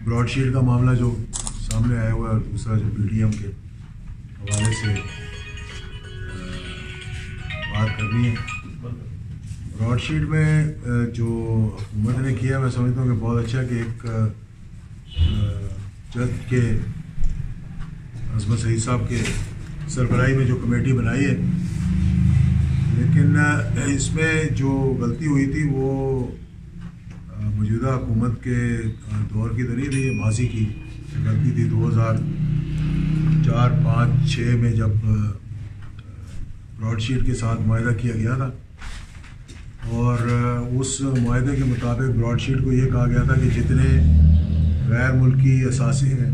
Broad sheet کا معاملہ جو سامنے آیا ہوا ہے اور دوسرا جو پی ٹی ایم کے حوالے سے بات کرنی ہے. براڈ شیٹ میں جو حکومت نے کیا میں سمجھتا ہوں کہ بہت اچھا کہ ایک جج کے عظمت سعید صاحب کے سربراہی میں جو کمیٹی بنائی ہے، لیکن اس میں جو غلطی ہوئی تھی وہ موجودہ حکومت کے دور کی تو نہیں تھی، یہ ماضی کی غلطی تھی. 2004 5 6 میں جب براڈ شیٹ کے ساتھ معاہدہ کیا گیا تھا اور اس معاہدے کے مطابق براڈ شیٹ کو یہ کہا گیا تھا کہ جتنے غیر ملکی اثاثے ہیں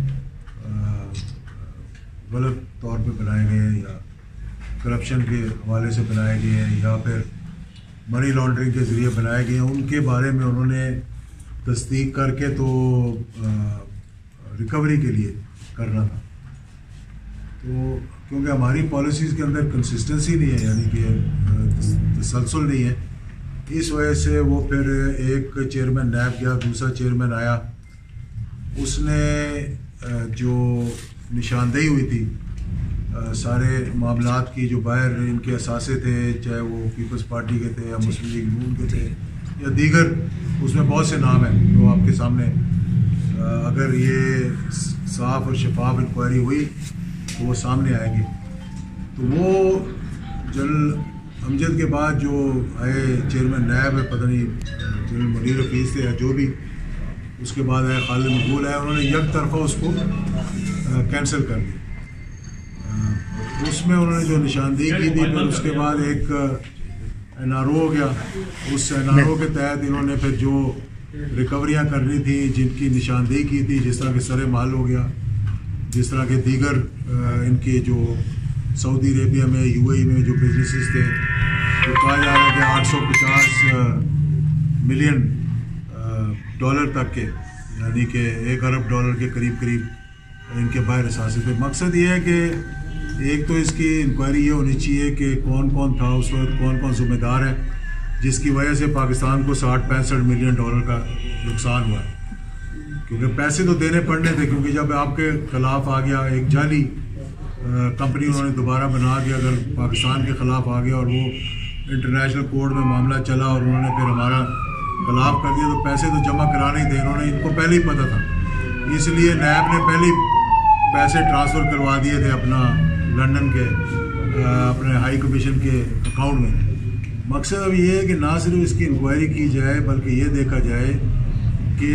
غلط طور پہ بنائے گئے ہیں یا کرپشن کے حوالے سے بنائے گئے ہیں یا پھر منی لانڈرنگ کے ذریعے بنائے گئے ہیں، ان کے بارے میں انہوں نے تصدیق کر کے تو ریکوری کے لیے کرنا تھا. تو کیونکہ ہماری پالیسیز کے اندر کنسسٹنسی نہیں ہے، یعنی کہ تسلسل نہیں ہے، اس وجہ سے وہ پھر ایک چیئرمین نیب گیا، دوسرا چیئرمین آیا، اس نے جو نشاندہی ہوئی تھی سارے معاملات کی جو باہر ان کے اثاثے تھے، چاہے وہ پیپلز پارٹی کے تھے یا مسلم لیگ نون کے تھے یا دیگر، اس میں بہت سے نام ہیں جو آپ کے سامنے، اگر یہ صاف اور شفاف انکوائری ہوئی تو وہ سامنے آئے گی. تو وہ جنرل امجد کے بعد جو آئے چیئرمین نیب ہے، پتہ نہیں جنرل منیر حفیظ تھے یا جو بھی، اس کے بعد آئے خالد مقبول ہے، انہوں نے یک طرفہ اس کو کینسل کر دیا. اس میں انہوں نے جو نشاندہی کی تھی، پھر اس کے بعد ایک این آر او ہو گیا، اس این آر او کے تحت انہوں نے پھر جو ریکوریاں کرنی تھی جن کی نشاندہی کی تھی، جس طرح کہ سر مال ہو گیا، جس طرح کہ دیگر ان کے جو سعودی عربیہ میں یو اے ای میں جو بزنسز تھے، تو کہا جا رہا ہے کہ 850 ملین ڈالر تک کے، یعنی کہ $1 ارب کے قریب ان کے باہر اثاثے تھے. مقصد یہ ہے کہ ایک تو اس کی انکوائری یہ ہونی چاہیے کہ کون کون تھا اس وقت، کون کون ذمہ دار ہے جس کی وجہ سے پاکستان کو 60-65 ملین ڈالر کا نقصان ہوا ہے. کیونکہ پیسے تو دینے پڑنے تھے، کیونکہ جب آپ کے خلاف آ گیا ایک جعلی کمپنی انہوں نے دوبارہ بنا کے اگر پاکستان کے خلاف آ گیا اور وہ انٹرنیشنل کورٹ میں معاملہ چلا اور انہوں نے پھر ہمارا خلاف کر دیا، تو پیسے تو جمع کرانے ہی تھے، انہوں نے ان کو پہلے ہی پتہ تھا، اس لیے نیب نے پہلے پیسے ٹرانسفر کروا دیے تھے اپنا لنڈن کے اپنے ہائی کمیشن کے اکاؤنٹ میں. مقصد اب یہ ہے کہ نہ صرف اس کی انکوائری کی جائے بلکہ یہ دیکھا جائے کہ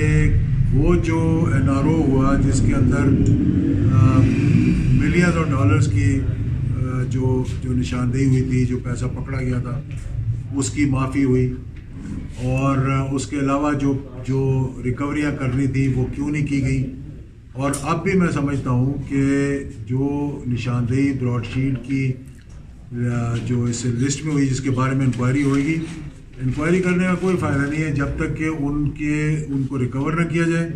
وہ جو این آر او ہوا جس کے اندر ملینز آف ڈالرز کی جو نشاندہی ہوئی تھی، جو پیسہ پکڑا گیا تھا، اس کی معافی ہوئی، اور اس کے علاوہ جو ریکوریاں کرنی تھی وہ کیوں نہیں کی گئی. اور اب بھی میں سمجھتا ہوں کہ جو نشاندہی براڈ شیٹ کی جو اس لسٹ میں ہوئی جس کے بارے میں انکوائری ہوئے گی، انکوائری کرنے کا کوئی فائدہ نہیں ہے جب تک کہ ان کو ریکور نہ کیا جائے،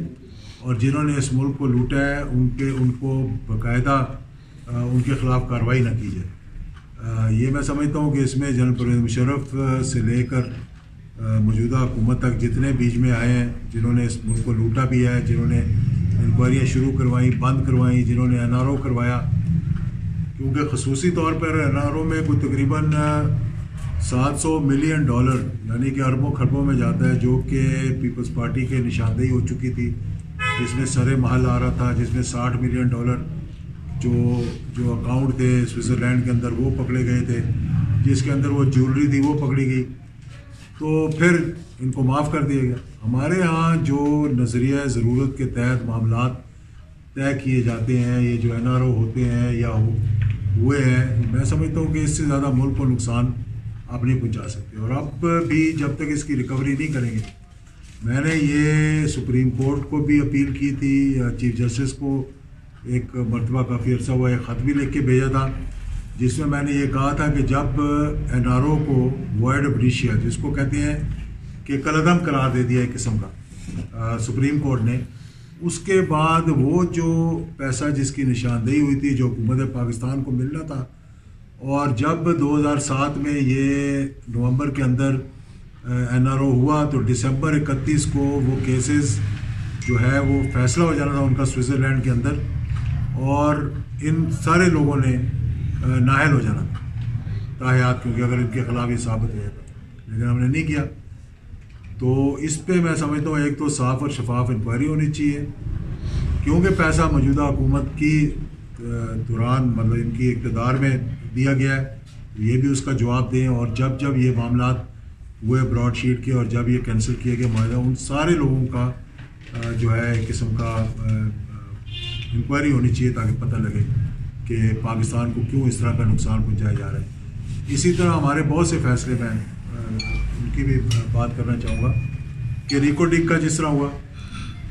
اور جنہوں نے اس ملک کو لوٹا ہے ان کو باقاعدہ ان کے خلاف کارروائی نہ کی جائے. یہ میں سمجھتا ہوں کہ اس میں جنرل پرویز مشرف سے لے کر موجودہ حکومت تک جتنے بیچ میں آئے ہیں، جنہوں نے اس ملک کو لوٹا بھی ہے، جنہوں نے انکوائریاں شروع کروائیں، بند کروائیں، جنہوں نے این آر او کروایا، کیونکہ خصوصی طور پر این آر او میں کوئی تقریباً $700 ملین یعنی کہ اربوں خربوں میں جاتا ہے، جو کہ پیپلز پارٹی کے نشاندہی ہو چکی تھی، جس میں سر محل آ رہا تھا، جس میں $60 ملین جو اکاؤنٹ تھے سوئٹزرلینڈ کے اندر وہ پکڑے گئے تھے، جس کے اندر وہ جیولری تھی وہ پکڑی گئی، تو پھر ان کو معاف کر دیا گیا. ہمارے ہاں جو نظریہ ضرورت کے تحت معاملات طے کیے جاتے ہیں، یہ جو این آر او ہوتے ہیں یا ہوئے ہیں، میں سمجھتا ہوں کہ اس سے زیادہ ملک کو نقصان آپ نہیں پہنچا سکتے. اور اب بھی جب تک اس کی ریکوری نہیں کریں گے، میں نے یہ سپریم کورٹ کو بھی اپیل کی تھی، چیف جسٹس کو ایک مرتبہ کافی عرصہ ہوا ایک خط بھی لکھ کے بھیجا تھا، جس میں نے یہ کہا تھا کہ جب این آر او کو وائڈ اپریشیا جس کو کہتے ہیں کہ کالعدم قرار دے دیا ایک قسم کا سپریم کورٹ نے، اس کے بعد وہ جو پیسہ جس کی نشاندہی ہوئی تھی جو حکومت پاکستان کو ملنا تھا، اور جب 2007 میں یہ نومبر کے اندر این آر او ہوا تو دسمبر 31 کو وہ کیسز جو ہے وہ فیصلہ ہو جانا تھا ان کا سوئٹزرلینڈ کے اندر، اور ان سارے لوگوں نے نااہل ہو جانا تھا تاحیات، کیونکہ اگر ان کے خلاف یہ ثابت ہو جاتا، لیکن ہم نے نہیں کیا۔ تو اس پہ میں سمجھتا ہوں ایک تو صاف اور شفاف انکوائری ہونی چاہیے، کیونکہ پیسہ موجودہ حکومت کی دوران مطلب ان کی اقتدار میں دیا گیا ہے، یہ بھی اس کا جواب دیں، اور جب جب یہ معاملات ہوئے براڈ شیٹ کے اور جب یہ کینسل کیا گیا معاہدہ، ان سارے لوگوں کا جو ہے ایک قسم کا انکوائری ہونی چاہیے تاکہ پتہ لگے کہ پاکستان کو کیوں اس طرح کا نقصان پہنچایا جا رہا ہے۔ اسی طرح ہمارے بہت سے فیصلے میں ان کی بھی بات کرنا چاہوں گا کہ ریکو ڈک کا جس طرح ہوا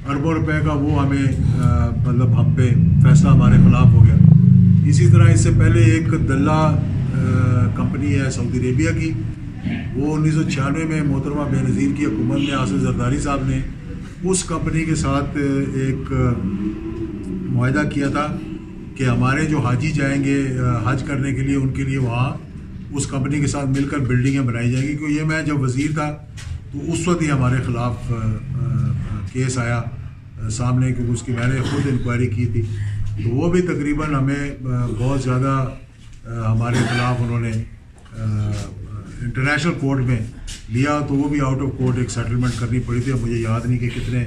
اربوں روپے کا، وہ ہمیں مطلب ہم پہ فیصلہ ہمارے خلاف ہو گیا۔ اسی طرح اس سے پہلے ایک دلہ کمپنی ہے سعودی عربیہ کی، وہ 1996 میں محترمہ بے نظیر کی حکومت میں آصف زرداری صاحب نے اس کمپنی کے ساتھ ایک معاہدہ کیا تھا کہ ہمارے جو حاجی جائیں گے حج کرنے کے لیے، ان کے لیے وہاں اس کمپنی کے ساتھ مل کر بلڈنگیں بنائی جائیں گی۔ کیونکہ یہ میں جب وزیر تھا تو اس وقت ہی ہمارے خلاف کیس آیا سامنے، کیونکہ اس کی میں نے خود انکوائری کی تھی، تو وہ بھی تقریباً ہمیں بہت زیادہ ہمارے خلاف انہوں نے انٹرنیشنل کورٹ میں لیا، تو وہ بھی آؤٹ آف کورٹ ایک سیٹلمنٹ کرنی پڑی تھی۔ اب مجھے یاد نہیں کہ کتنے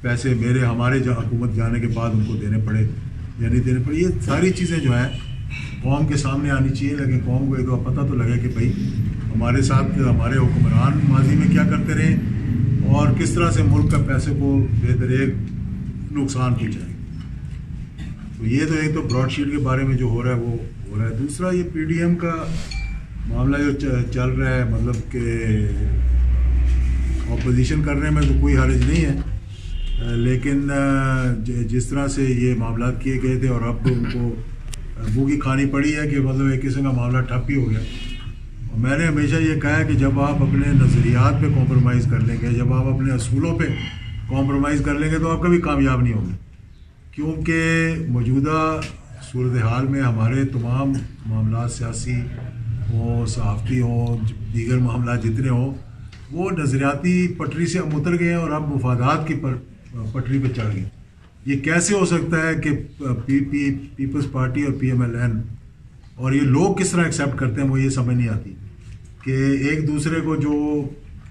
پیسے ہمارے حکومت جانے کے بعد ان کو دینے پڑے یا نہیں دینے پڑے۔ یہ ساری چیزیں جو ہیں قوم کے سامنے آنی چاہیے، لیکن قوم کو ایک تو پتہ تو لگے کہ بھائی ہمارے ساتھ ہمارے حکمران ماضی میں کیا کرتے رہے اور کس طرح سے ملک کا پیسے کو بے دریغ نقصان پہنچائے۔ تو یہ تو ایک تو براڈ شیٹ کے بارے میں جو ہو رہا ہے وہ ہو رہا ہے۔ دوسرا یہ پی ڈی ایم کا معاملہ جو چل رہا ہے، مطلب کہ اپوزیشن کرنے میں تو کوئی حرج نہیں ہے، لیکن جس طرح سے یہ معاملات کیے گئے تھے اور اب ان کو بوگی کھانی پڑی ہے کہ مطلب ایک قسم کا معاملہ ٹھپ ہی ہو گیا۔ اور میں نے ہمیشہ یہ کہا ہے کہ جب آپ اپنے نظریات پہ کمپرومائز کر لیں گے، جب آپ اپنے اصولوں پہ کمپرومائز کر لیں گے تو آپ کبھی کامیاب نہیں ہوں گے، کیونکہ موجودہ صورتحال میں ہمارے تمام معاملات سیاسی ہوں، صحافتی ہوں، دیگر معاملات جتنے ہوں، وہ نظریاتی پٹری سے ہم اتر گئے ہیں اور اب مفادات کی پٹری پہ چڑھ گئے۔ یہ کیسے ہو سکتا ہے کہ پیپلز پارٹی اور پی ایم ایل این اور یہ لوگ کس طرح ایکسیپٹ کرتے ہیں، وہ یہ سمجھ نہیں آتی کہ ایک دوسرے کو جو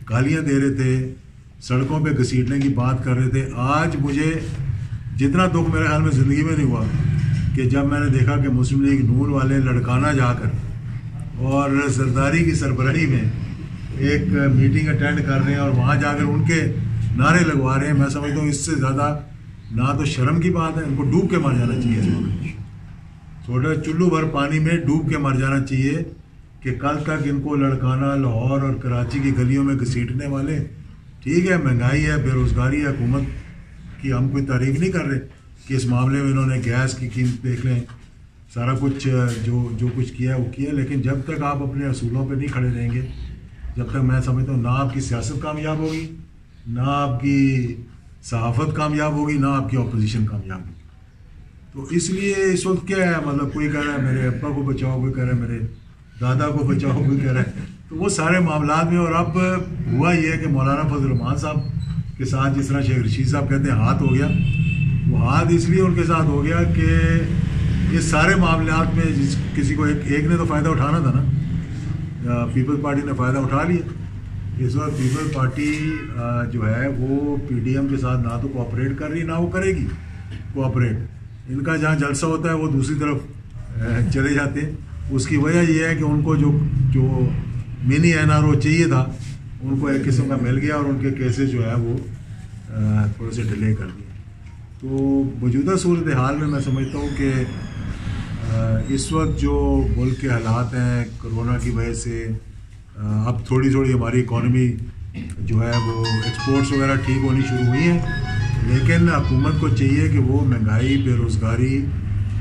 گالیاں دے رہے تھے، سڑکوں پہ گھسیٹنے کی بات کر رہے تھے، آج مجھے جتنا دکھ میرے خیال میں زندگی میں نہیں ہوا کہ جب میں نے دیکھا کہ مسلم لیگ نون والے لڑکانہ جا کر اور زرداری کی سربراہی میں ایک میٹنگ اٹینڈ کر رہے ہیں اور وہاں جا کر ان کے نعرے لگوا رہے ہیں۔ میں سمجھتا ہوں اس سے زیادہ نہ تو شرم کی بات ہے، ان کو ڈوب کے مر جانا چاہیے، چھوٹا چلو بھر پانی میں ڈوب کے مر جانا چاہیے کہ کل تک ان کو لڑکانہ لاہور اور کراچی کی گلیوں میں گھسیٹنے والے۔ ٹھیک ہے، مہنگائی ہے، بے روزگاری ہے، حکومت کی ہم کوئی تعریف نہیں کر رہے کہ اس معاملے میں انہوں نے گیس کی قیمت دیکھ لیں، سارا کچھ جو کچھ کیا ہے وہ کیا ہے، لیکن جب تک آپ اپنے اصولوں پہ نہیں کھڑے رہیں گے، جب تک میں سمجھتا ہوں نہ آپ کی سیاست کامیاب ہوگی، نہ آپ کی صحافت کامیاب ہوگی، نہ آپ کی اپوزیشن کامیاب ہوگی۔ تو اس لیے اس وقت کیا ہے، مطلب کوئی کہہ رہا ہے میرے ابا کو بچاؤ، کوئی کہہ رہا ہے میرے دادا کو بچاؤ، کوئی کہہ رہا ہے، تو وہ سارے معاملات میں۔ اور اب ہوا یہ ہے کہ مولانا فضل الرحمان صاحب کے ساتھ جس طرح شیخ رشید صاحب کہتے ہیں ہاتھ ہو گیا، وہ ہاتھ اس لیے ان کے ساتھ ہو گیا کہ یہ سارے معاملات میں کسی کو ایک نے تو فائدہ اٹھانا تھا نا، پیپلز پارٹی نے فائدہ اٹھا لیا۔ اس وقت پیپلز پارٹی جو ہے وہ پی ڈی ایم کے ساتھ نہ تو کوآپریٹ کر رہی، نہ وہ کرے گی کوآپریٹ۔ ان کا جہاں جلسہ ہوتا ہے وہ دوسری طرف چلے جاتے ہیں۔ اس کی وجہ یہ ہے کہ ان کو جو منی این آر او چاہیے تھا ان کو ایک قسم کا مل گیا اور ان کے کیسز جو ہے وہ تھوڑے سے ڈیلے کر دیے۔ تو موجودہ صورتحال میں سمجھتا ہوں کہ اس وقت جو ملک کے حالات ہیں کرونا کی وجہ سے، اب تھوڑی ہماری اکانومی جو ہے وہ ایکسپورٹس وغیرہ ٹھیک ہونی شروع ہوئی ہیں، لیکن حکومت کو چاہیے کہ وہ مہنگائی، بے روزگاری،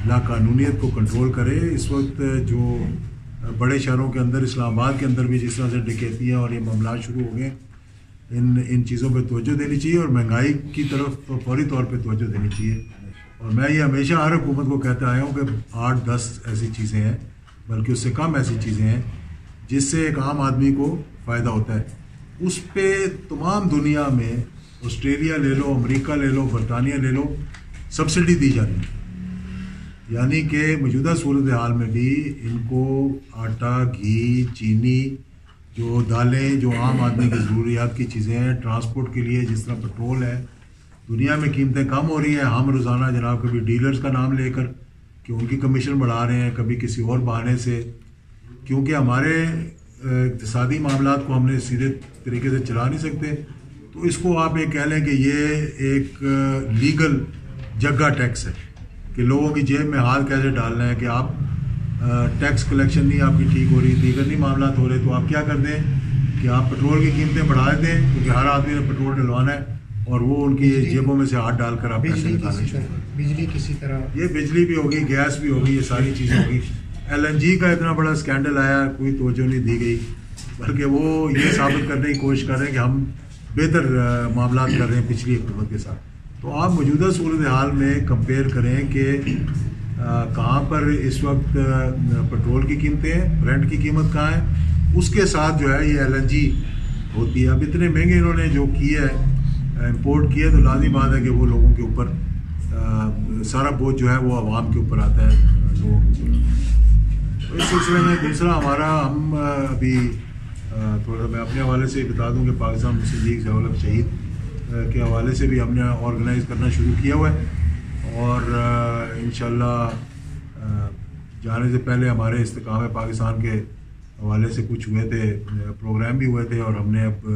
لاقانونیت کو کنٹرول کرے۔ اس وقت جو بڑے شہروں کے اندر، اسلام آباد کے اندر بھی جس طرح سے ڈکیتیاں اور یہ معاملات شروع ہو گئے، ان چیزوں پہ توجہ دینی چاہیے اور مہنگائی کی طرف فوری طور پہ توجہ دینی چاہیے۔ اور میں یہ ہمیشہ ہر حکومت کو کہتا آیا ہوں کہ 8-10 ایسی چیزیں ہیں، بلکہ اس سے کم ایسی چیزیں ہیں جس سے ایک عام آدمی کو فائدہ ہوتا ہے، اس پہ تمام دنیا میں آسٹریلیا لے لو, امریکہ لے لو, برطانیہ لے لو, سبسڈی دی جا رہی ہے. یعنی کہ موجودہ صورتحال میں بھی ان کو آٹا, گھی, چینی, جو دالیں, جو عام آدمی کی ضروریات کی چیزیں ہیں, ٹرانسپورٹ کے لیے جس طرح پٹرول ہے, دنیا میں قیمتیں کم ہو رہی ہیں. ہم روزانہ جناب کبھی ڈیلرز کا نام لے کر کہ ان کی کمیشن بڑھا رہے ہیں, کبھی کسی اور بہانے سے, کیونکہ ہمارے اقتصادی معاملات کو ہم نے سیدھے طریقے سے چلا نہیں سکتے. تو اس کو آپ یہ کہہ لیں کہ یہ ایک لیگل جگہ ٹیکس ہے کہ لوگوں کی جیب میں ہاتھ کیسے ڈالنا ہے کہ آپ ٹیکس کلیکشن نہیں آپ کی ٹھیک ہو رہی, دیگر نہیں معاملات ہو رہے, تو آپ کیا کر دیں کہ آپ پٹرول کی قیمتیں بڑھا دیں, کیونکہ ہر آدمی نے پٹرول ڈلوانا ہے اور وہ ان کی جیبوں میں سے ہاتھ ڈال کر آپ پیسے نکالیں. بجلی کسی طرح, یہ بجلی بھی ہوگی, گیس بھی ہوگی, یہ ساری چیزیں ہوگی. LNG کا اتنا بڑا اسکینڈل آیا, کوئی توجہ نہیں دی گئی, بلکہ وہ یہ ثابت کرنے کی کوشش کر رہے ہیں کہ ہم بہتر معاملات کر رہے ہیں پچھلی حکومت کے ساتھ. تو آپ موجودہ صورتحال میں کمپیئر کریں کہ کہاں پر اس وقت پٹرول کی قیمتیں ہیں, برنٹ کی قیمت کہاں ہے, اس کے ساتھ جو ہے یہ LNG ہوتی ہے. اب اتنے مہنگے انہوں نے جو کیا ہے, امپورٹ کیا ہے, تو لازمی بات ہے کہ وہ لوگوں کے اوپر سارا بوجھ جو ہے وہ عوام کے اوپر آتا ہے, لوگوں کے اوپر. اس سلسلے میں دوسرا ہمارا, ہم ابھی تھوڑا میں اپنے حوالے سے بتا دوں کہ پاکستان مسلم لیگ ضیاء الحق شہید کے حوالے سے بھی ہم نے آرگنائز کرنا شروع کیا ہوا ہے, اور انشاءاللہ جانے سے پہلے ہمارے استحکام پاکستان کے حوالے سے کچھ ہوئے تھے, پروگرام بھی ہوئے تھے, اور ہم نے اب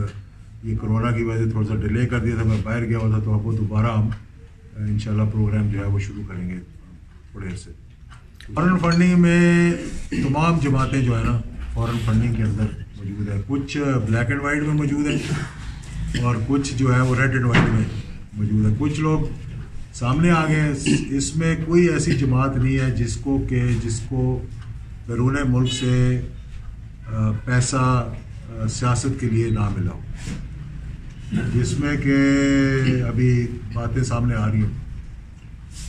یہ کرونا کی وجہ سے تھوڑا سا ڈیلے کر دیا تھا, میں باہر گیا ہوا تھا, تو اب وہ دوبارہ ہم انشاءاللہ پروگرام جو ہے وہ شروع کریں گے تھوڑے عرصے. فارن فنڈنگ میں تمام جماعتیں جو ہے نا فارن فنڈنگ کے اندر موجود ہے, کچھ بلیک اینڈ وائٹ میں موجود ہیں اور کچھ جو ہے وہ ریڈ اینڈ وائٹ میں موجود ہے. کچھ لوگ سامنے آ گئے, اس میں کوئی ایسی جماعت نہیں ہے جس کو بیرون ملک سے پیسہ سیاست کے لیے نہ ملا ہو, جس میں کہ ابھی باتیں سامنے آ رہی ہیں.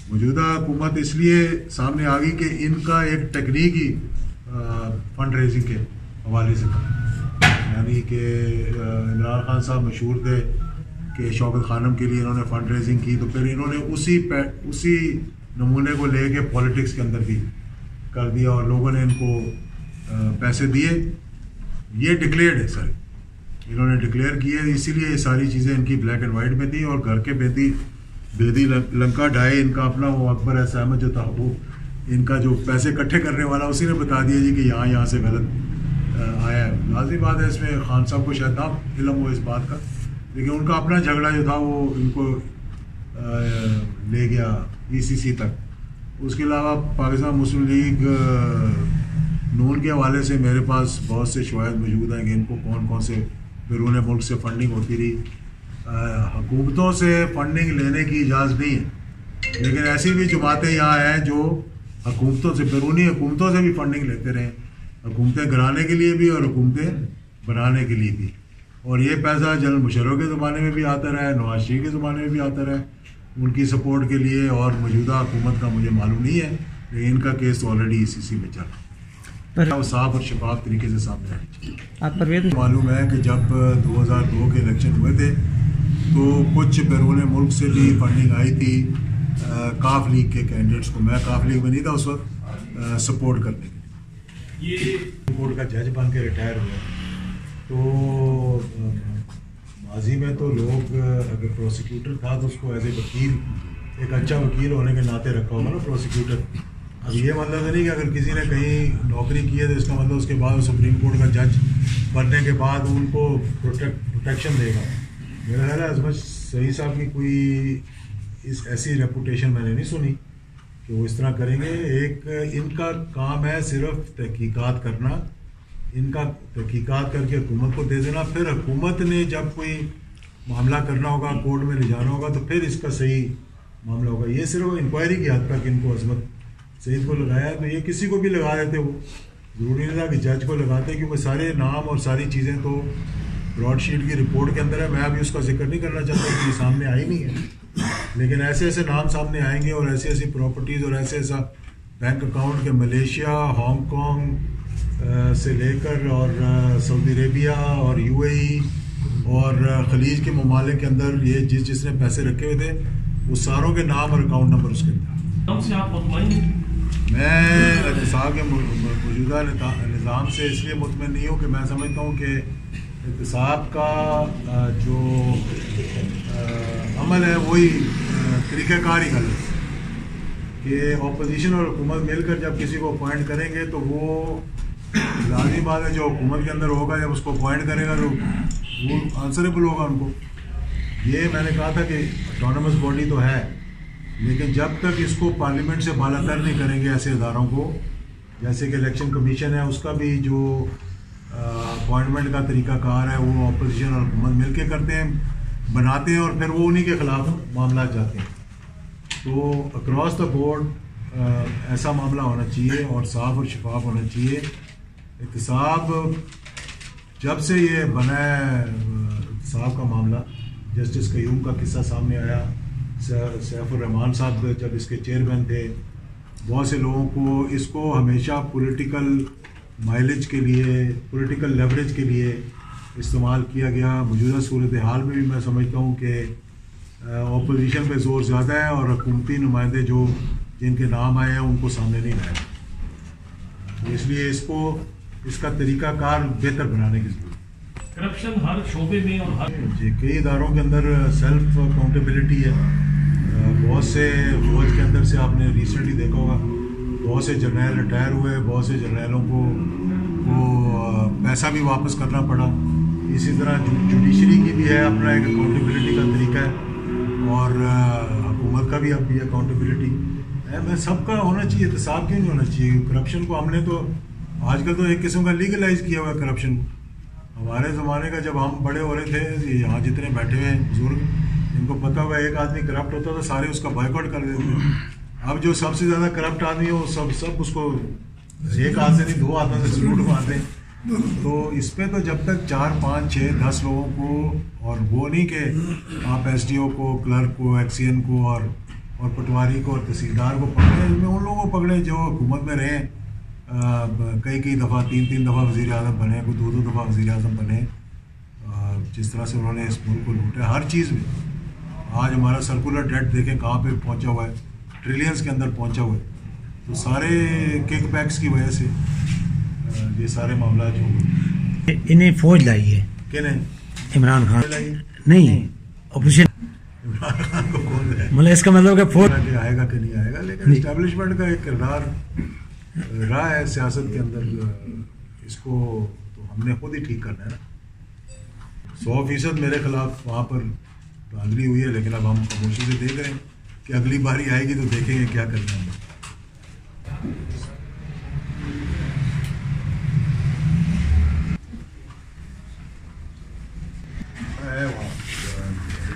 موجودہ حکومت اس لیے سامنے آ گئی کہ ان کا ایک ٹیکنیک ہی فنڈ ریزنگ کے حوالے سے تھا, یعنی کہ عمران خان صاحب مشہور تھے کہ شوکت خانم کے لیے انہوں نے فنڈ ریزنگ کی, تو پھر انہوں نے اسی نمونے کو لے کے پولیٹکس کے اندر بھی کر دیا, اور لوگوں نے ان کو پیسے دیے. یہ ڈکلیئرڈ ہے سر, انہوں نے ڈکلیئر کیے, اسی لیے یہ ساری چیزیں ان کی بلیک اینڈ وائٹ میں تھیں. اور گھر کے بیدی لنکا ڈھائی, ان کا اپنا وہ اکبر ایس احمد جو تھا, وہ ان کا جو پیسے اکٹھے کرنے والا اسی نے بتا دیا جی کہ یہاں سے غلط آیا ہے. لازمی بات ہے اس میں خان صاحب کو شاید نہ علم ہو اس بات کا, لیکن ان کا اپنا جھگڑا جو تھا وہ ان کو لے گیا ECC تک. اس کے علاوہ پاکستان مسلم لیگ نون کے حوالے سے میرے پاس بہت سے شواہد موجود ہیں کہ ان کو کون سے بیرون ملک سے فنڈنگ ہوتی رہی. حکومتوں سے فنڈنگ لینے کی اجازت نہیں ہے, لیکن ایسی بھی جماعتیں یہاں ہیں جو حکومتوں سے, بیرونی حکومتوں سے بھی فنڈنگ لیتے رہے, حکومتیں گرانے کے لیے بھی اور حکومتیں بنانے کے لیے بھی. اور یہ پیسہ جنرل مشرف کے زمانے میں بھی آتا رہا ہے, نواز شریف کے زمانے میں بھی آتا رہا ہے ان کی سپورٹ کے لیے, اور موجودہ حکومت کا مجھے معلوم نہیں ہے, لیکن ان کا کیس تو آلریڈی ECC میں چل رہا ہے. وہ صاف اور شفاف طریقے سے سامنے آنے چاہیے. آپ پرویز معلوم ہے کہ جب 2002 کے الیکشن ہوئے تھے تو کچھ بیرون ملک سے بھی فنڈنگ آئی تھی کاف لیگ کے کینڈیڈیٹس کو. میں کاف لیگ میں نہیں تھا اس وقت, سپورٹ کرنے کے. یہ کورٹ کا جج بن کے ریٹائر ہوئے, تو ماضی میں تو لوگ اگر پروسیکیوٹر تھا تو اس کو ایز اے وکیل, ایک اچھا وکیل ہونے کے ناطے رکھا ہوگا نا پروسیکیوٹر. اب یہ مطلب نہیں کہ اگر کسی نے کہیں نوکری کی ہے تو اس کا مطلب اس کے بعد سپریم کورٹ کا جج بننے کے بعد ان کو پروٹیکشن دے گا. میرا خیال ہے عظمت صحیح صاحب کی کوئی ایسی ریپوٹیشن میں نے نہیں سنی کہ وہ اس طرح کریں گے. ایک ان کا کام ہے صرف تحقیقات کرنا, ان کا تحقیقات کر کے حکومت کو دے دینا, پھر حکومت نے جب کوئی معاملہ کرنا ہوگا, کورٹ میں لے جانا ہوگا, تو پھر اس کا صحیح معاملہ ہوگا. یہ صرف انکوائری کی حد تک ان کو عظمت سعید کو لگایا ہے, تو یہ کسی کو بھی لگا دیتے, وہ ضروری نہیں تھا کہ جج کو لگاتے, کیونکہ سارے نام اور ساری چیزیں تو براڈ شیٹ کی رپورٹ کے اندر ہے. میں ابھی اس کا ذکر نہیں کرنا چاہتا کہ یہ سامنے آئی نہیں ہے, لیکن ایسے ایسے نام سامنے آئیں گے اور ایسی ایسی پراپرٹیز اور ایسا بینک اکاؤنٹ کے ملیشیا, ہانگ کانگ سے لے کر اور سعودی عربیہ اور UAE اور خلیج کے ممالک کے اندر یہ جس نے پیسے رکھے ہوئے تھے وہ ساروں کے نام اور اکاؤنٹ نمبر اس کے اندر. سے آپ مطمئن ہیں؟ میں احتساب کے موجودہ نظام سے اس لیے مطمئن نہیں ہوں کہ میں سمجھتا ہوں کہ احتساب کا جو عمل ہے وہی طریقہ کار ہی غلط ہے کہ اپوزیشن اور حکومت مل کر جب کسی کو اپوائنٹ کریں گے تو وہ لازمی بات ہے جو حکومت کے اندر ہوگا جب اس کو اپوائنٹ کرے گا تو وہ آنسریبل ہوگا ان کو. یہ میں نے کہا تھا کہ اٹانومس باڈی تو ہے لیکن جب تک اس کو پارلیمنٹ سے بالا تر نہیں کریں گے ایسے اداروں کو جیسے کہ الیکشن کمیشن ہے اس کا بھی جو اپوائنٹمنٹ کا طریقہ کار ہے وہ اپوزیشن اور حکومت مل کے کرتے ہیں بناتے ہیں اور پھر وہ انہی کے خلاف معاملات جاتے ہیں. تو اکراس دا بورڈ ایسا معاملہ ہونا چاہیے اور صاف اور شفاف ہونا چاہیے. احتساب جب سے یہ بنا ہے احتساب کا معاملہ جسٹس قیوم کا قصہ سامنے آیا سیف الرحمان صاحب جب اس کے چیئرمین تھے بہت سے لوگوں کو اس کو ہمیشہ پولیٹیکل مائلیج کے لیے پولیٹیکل لیوریج کے لیے استعمال کیا گیا. موجودہ صورتحال میں بھی میں سمجھتا ہوں کہ اپوزیشن پہ زور زیادہ ہے اور حکومتی نمائندے جو جن کے نام آئے ہیں ان کو سامنے نہیں لائے. اس لیے اس کا طریقہ کار بہتر بنانے کی ضرورت ہے. کرپشن ہر شعبے میں اور ہر جی کئی اداروں کے اندر سیلف اکاؤنٹیبلٹی ہے. بہت سے فوج کے اندر سے آپ نے ریسنٹلی دیکھا ہوگا بہت سے جرنیل ریٹائر ہوئے بہت سے جرنیلوں کو پیسہ بھی واپس کرنا پڑا. اسی طرح جوڈیشری کی بھی ہے اپنا ایک اکاؤنٹیبلٹی کا طریقہ ہے اور حکومت کا بھی اپنی اکاؤنٹیبلٹی ہے. میں سب کا ہونا چاہیے احتساب کیوں نہیں ہونا چاہیے. کرپشن کو ہم نے تو آج کل تو ایک قسم کا لیگلائز کیا ہوا ہے کرپشن. ہمارے زمانے کا جب ہم بڑے ہو رہے تھے یہاں جتنے بیٹھے ہوئے ہیں بزرگ ان کو پتہ ہوا ایک آدمی کرپٹ ہوتا تو سارے اس کا بائیکاٹ کر دیتے ہیں. اب جو سب سے زیادہ کرپٹ آدمی ہے وہ سب اس کو ایک ہاتھ سے نہیں دو ہاتھوں سے سلوٹ مارتے ہیں. تو اس پہ تو جب تک 4 5 6 10 لوگوں کو اور وہ نہیں کہ آپ ایس ڈی او کو کلرک کو ایکسین کو اور پٹواری کو اور تحصیلدار کو پکڑیں ان میں ان لوگوں کو پکڑیں جو حکومت میں رہیں کئی دفعہ 3 دفعہ وزیر اعظم بنے کوئی 2 دفعہ وزیر اعظم بنے. جس طرح سے انہوں نے اس ملک کو لوٹا ہر چیز میں. آج ہمارا سرکولر ڈیٹ دیکھیں کہاں پہ پہنچا ہوا ہے ٹریلینس کے اندر پہنچا ہوا ہے. تو سارے کک بیکس کی وجہ سے یہ سارے معاملات جو انہیں فوج لائی ہے کہنے عمران خان نہیں اپوزیشن عمران خان کو کون ہے مطلب اس کا مطلب کہ فوج آئے گا کہ نہیں آئے گا لیکن اسٹیبلشمنٹ کا ایک کردار رہا ہے سیاست کے اندر. اس کو تو ہم نے خود ہی ٹھیک کرنا ہے نا. 100% میرے خلاف وہاں پر دھاندلی ہوئی ہے لیکن اب ہم خاموشی سے دیکھ رہے ہیں کہ اگلی باری آئے گی تو دیکھیں گے کیا کرنا ہے.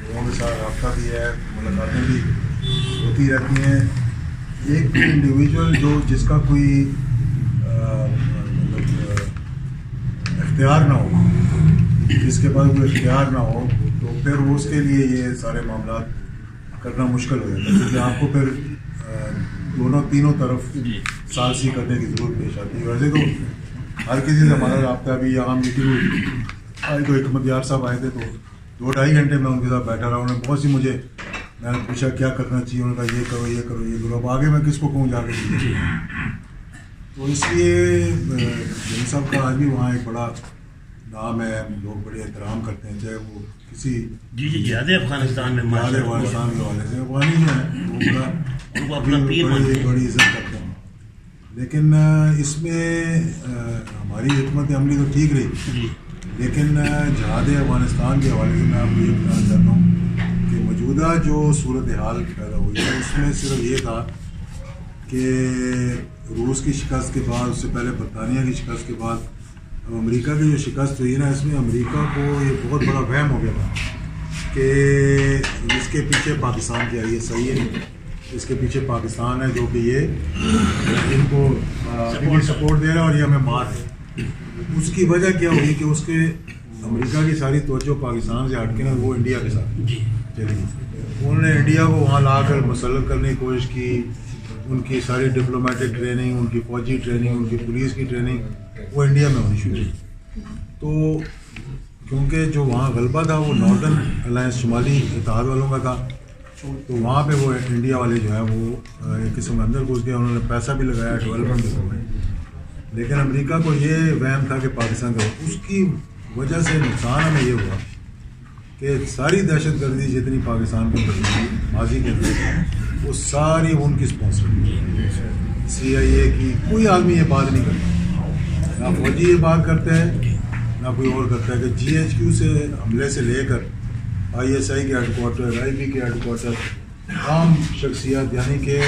لوگوں کے ساتھ رابطہ بھی ہے ملاقاتیں بھی ہوتی رہتی ہیں. ایک انڈیویجول جو جس کا کوئی اختیار نہ ہو جس کے پاس کوئی اختیار نہ ہو تو پھر اس کے لیے یہ سارے معاملات کرنا مشکل ہو جاتا ہے کیونکہ آپ کو پھر تینوں طرف ثالثی کرنے کی ضرورت پیش آتی ہے. ویسے تو ہر کسی سے ہمارا رابطہ بھی یہاں میٹنگ ہوئی آج تو حکمت یار صاحب آئے تھے تو 2-2.5 گھنٹے میں ان کے ساتھ بیٹھا رہا. انہوں نے بہت سی میں نے پوچھا کیا کرنا چاہیے انہوں نے کہا یہ کرو اب آگے میں کس کو کہوں جا کے. تو اس لیے جن صاحب کا آج بھی وہاں ایک بڑا نام ہے لوگ بڑے احترام کرتے ہیں چاہے وہ کسی جہاد افغانستان میں افغانستان کے حوالے سے افغانی جو ہے وہ بڑی عزت کرتے ہیں. لیکن اس میں ہماری حکمت عملی تو ٹھیک رہی لیکن جہاد افغانستان کے حوالے سے میں آپ کو یہ بتانا چاہتا ہوں کہ موجودہ جو صورتحال پیدا ہوئی ہے اس میں صرف یہ تھا کہ روس کی شکست کے بعد اس سے پہلے برطانیہ کی شکست کے بعد اب امریکہ کی جو شکست ہوئی نا اس میں امریکہ کو یہ بہت بڑا وہم ہو گیا تھا کہ اس کے پیچھے پاکستان کیا یہ صحیح ہے اس کے پیچھے پاکستان ہے جو کہ یہ ان کو سپورٹ دے رہا ہے اور یہ ہمیں مار ہے. اس کی وجہ کیا ہوئی کہ اس کے امریکہ کی ساری توجہ پاکستان سے ہٹ کے نا وہ انڈیا کے ساتھ چلی گئی. انہوں نے انڈیا کو وہاں لا کر مسلط کرنے کی کوشش کی. ان کی ساری ڈپلومیٹک ٹریننگ ان کی فوجی ٹریننگ ان کی پولیس کی ٹریننگ وہ انڈیا میں ہونی شروع ہوئی. تو کیونکہ جو وہاں غلبہ تھا وہ ناردرن الائنس شمالی اتحاد والوں کا تھا، تو وہاں پہ وہ انڈیا والے جو ہے وہ ایک قسم کے اندر گھس گئے، انہوں نے پیسہ بھی لگایا، ڈیولپمنٹ بھی کروائی، لیکن امریکہ کو یہ وہم تھا کہ پاکستان کا، اس کی وجہ سے نقصان ہمیں یہ ہوا کہ ساری دہشت گردی جتنی پاکستان کے اندر ماضی کے اندر وہ ساری ان کی اسپانسر، سی آئی اے کی، کوئی آدمی یہ بات نہیں کرتا، نہ فوجی یہ بات کرتے ہیں نہ کوئی اور کرتا ہے کہ جی ایچ کیو سے حملے سے لے کر آئی ایس آئی کے ہیڈ کوارٹر، آئی بی کے ہیڈ کوارٹر، عام شخصیات یعنی کہ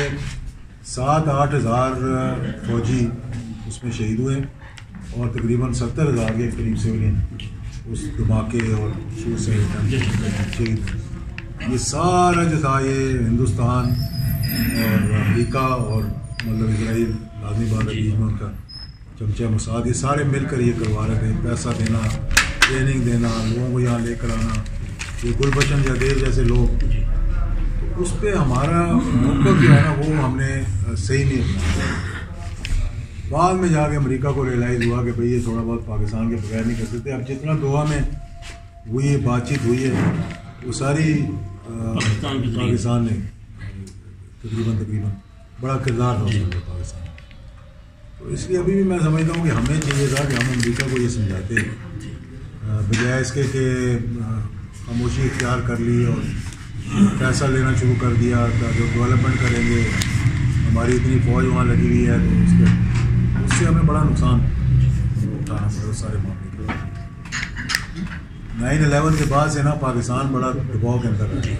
7-8 ہزار فوجی اس میں شہید ہوئے اور تقریباً 70,000 کے قریب سویلین اس دھماکے اور شور سے شہید ہوئے۔ یہ سارا جو تھا یہ ہندوستان اور امریکہ اور مطلب اسرائیل لازمی بات ہے بیچ میں ان کا چمچہ مساعد، یہ سارے مل کر یہ کروا رہے تھے، پیسہ دینا، ٹریننگ دینا، لوگوں کو یہاں لے کر آنا، یہ گلبشن جدید جیسے لوگ، تو اس پہ ہمارا موقف جو ہے نا وہ ہم نے صحیح نہیں اپنایا۔ بعد میں جا کے امریکہ کو ریئلائز ہوا کہ بھئی یہ تھوڑا بہت پاکستان کے بغیر نہیں کرتے تھے، اب جتنا دوحہ میں ہوئی بات چیت ہوئی ہے وہ ساری پاکستان نے تقریباً بڑا کردار تھا اس میں پاکستان، تو اس لیے ابھی بھی میں سمجھتا ہوں کہ ہمیں چاہیے تھا کہ ہم امریکہ کو یہ سمجھاتے بجائے اس کے کہ خاموشی اختیار کر لی اور پیسہ لینا شروع کر دیا، جو ڈیولپمنٹ کریں گے، ہماری اتنی فوج وہاں لگی ہوئی ہے تو اس سے ہمیں بڑا نقصان اٹھانا پڑا سارے معاملے کا۔ 9/11 کے بعد سے نا پاکستان بڑا دباؤ کے اندر ہے،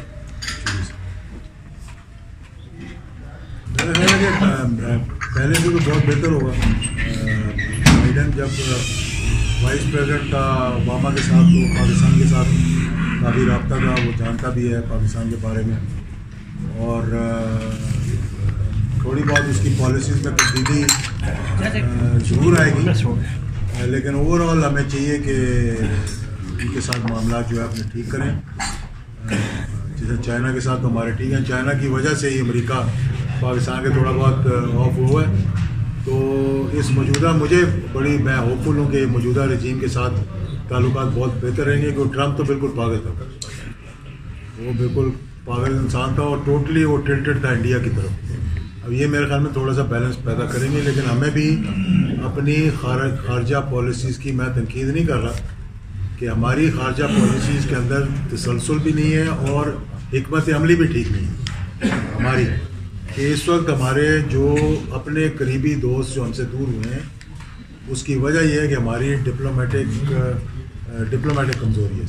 پہلے سے تو بہت بہتر ہوگا۔ بائیڈن جب وائس پریزیڈنٹ تھا اوباما کے ساتھ تو پاکستان کے ساتھ کافی رابطہ تھا، وہ جانتا بھی ہے پاکستان کے بارے میں، اور تھوڑی بہت اس کی پالیسیز میں تبدیلی ضرور آئے گی، لیکن اوور آل ہمیں چاہیے کہ ان کے ساتھ معاملات جو ہے اپنے ٹھیک کریں۔ جیسے چائنا کے ساتھ تو ہمارے ٹھیک ہیں، چائنا کی وجہ سے ہی امریکہ پاکستان کے تھوڑا بہت آف ہوا ہے، تو اس موجودہ میں ہوپ فل ہوں کہ موجودہ رجیم کے ساتھ تعلقات بہت بہتر رہیں گے، کیونکہ ٹرمپ تو بالکل پاگل تھا، وہ بالکل پاگل انسان تھا اور ٹوٹلی وہ ٹلٹڈ تھا انڈیا کی طرف۔ اب یہ میرے خیال میں تھوڑا سا بیلنس پیدا کریں گے، لیکن ہمیں بھی اپنی خارجہ پالیسیز کی، میں تنقید نہیں کر رہا کہ ہماری خارجہ پالیسیز کے اندر تسلسل بھی نہیں ہے اور حکمت عملی بھی ٹھیک نہیں ہے ہماری، کہ اس وقت ہمارے جو اپنے قریبی دوست جو ہم سے دور ہوئے ہیں اس کی وجہ یہ ہے کہ ہماری ڈپلومیٹک کمزوری ہے۔